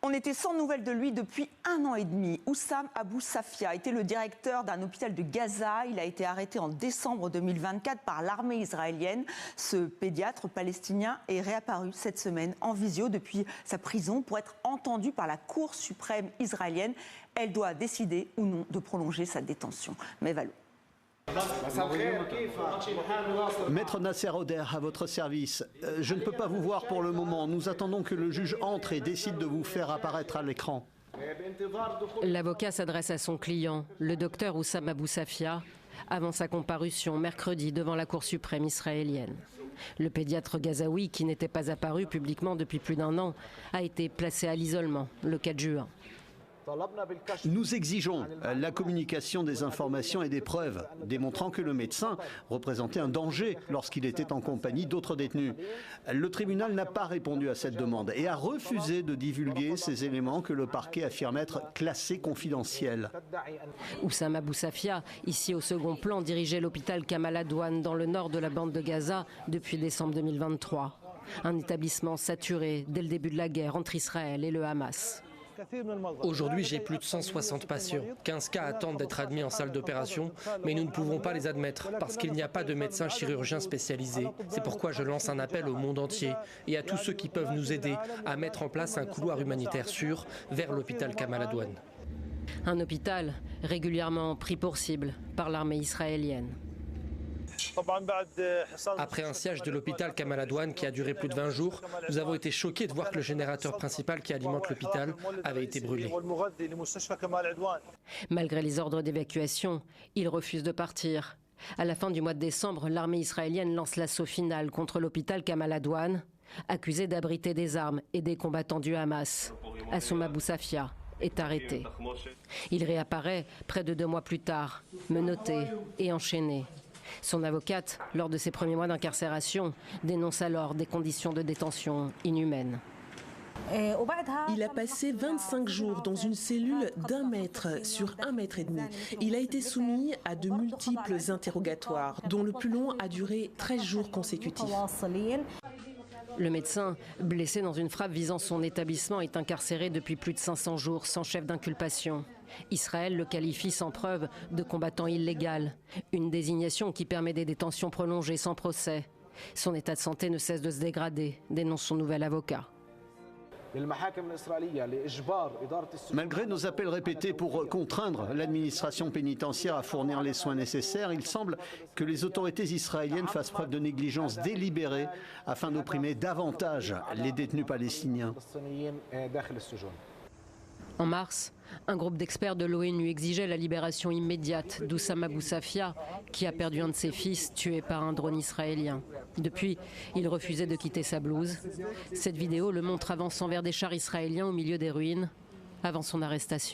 On était sans nouvelles de lui depuis 1 an et demi. Oussam Abou Safia était le directeur d'un hôpital de Gaza. Il a été arrêté en décembre 2024 par l'armée israélienne. Ce pédiatre palestinien est réapparu cette semaine en visio depuis sa prison pour être entendu par la Cour suprême israélienne. Elle doit décider ou non de prolonger sa détention. Mais Valou. Maître Nasser Oder, à votre service. Je ne peux pas vous voir pour le moment. Nous attendons que le juge entre et décide de vous faire apparaître à l'écran. L'avocat s'adresse à son client, le docteur Oussam Abou Safia, avant sa comparution mercredi devant la Cour suprême israélienne. Le pédiatre gazaoui, qui n'était pas apparu publiquement depuis plus d'1 an, a été placé à l'isolement le 4 juin. Nous exigeons la communication des informations et des preuves, démontrant que le médecin représentait un danger lorsqu'il était en compagnie d'autres détenus. Le tribunal n'a pas répondu à cette demande et a refusé de divulguer ces éléments que le parquet affirme être classés confidentiels. Oussam Abou Safia, ici au second plan, dirigeait l'hôpital Kamal Adwan dans le nord de la bande de Gaza depuis décembre 2023. Un établissement saturé dès le début de la guerre entre Israël et le Hamas. Aujourd'hui, j'ai plus de 160 patients. 15 cas attendent d'être admis en salle d'opération, mais nous ne pouvons pas les admettre parce qu'il n'y a pas de médecins chirurgiens spécialisés. C'est pourquoi je lance un appel au monde entier et à tous ceux qui peuvent nous aider à mettre en place un couloir humanitaire sûr vers l'hôpital Kamal Adwan. Un hôpital régulièrement pris pour cible par l'armée israélienne. Après un siège de l'hôpital Kamal Adwan qui a duré plus de 20 jours, nous avons été choqués de voir que le générateur principal qui alimente l'hôpital avait été brûlé. Malgré les ordres d'évacuation, il refuse de partir. À la fin du mois de décembre, l'armée israélienne lance l'assaut final contre l'hôpital Kamal Adwan, accusé d'abriter des armes et des combattants du Hamas. Oussam Abou Safia est arrêté. Il réapparaît près de 2 mois plus tard, menotté et enchaîné. Son avocate, lors de ses premiers mois d'incarcération, dénonce alors des conditions de détention inhumaines. Il a passé 25 jours dans une cellule d'1 mètre sur 1,5 mètre. Il a été soumis à de multiples interrogatoires, dont le plus long a duré 13 jours consécutifs. Le médecin, blessé dans une frappe visant son établissement, est incarcéré depuis plus de 500 jours sans chef d'inculpation. Israël le qualifie sans preuve de combattant illégal, une désignation qui permet des détentions prolongées sans procès. Son état de santé ne cesse de se dégrader, dénonce son nouvel avocat. Malgré nos appels répétés pour contraindre l'administration pénitentiaire à fournir les soins nécessaires, il semble que les autorités israéliennes fassent preuve de négligence délibérée afin d'opprimer davantage les détenus palestiniens. En mars, un groupe d'experts de l'ONU exigeait la libération immédiate d'Oussam Abou Safia, qui a perdu un de ses fils tué par un drone israélien. Depuis, il refusait de quitter sa blouse. Cette vidéo le montre avançant vers des chars israéliens au milieu des ruines, avant son arrestation.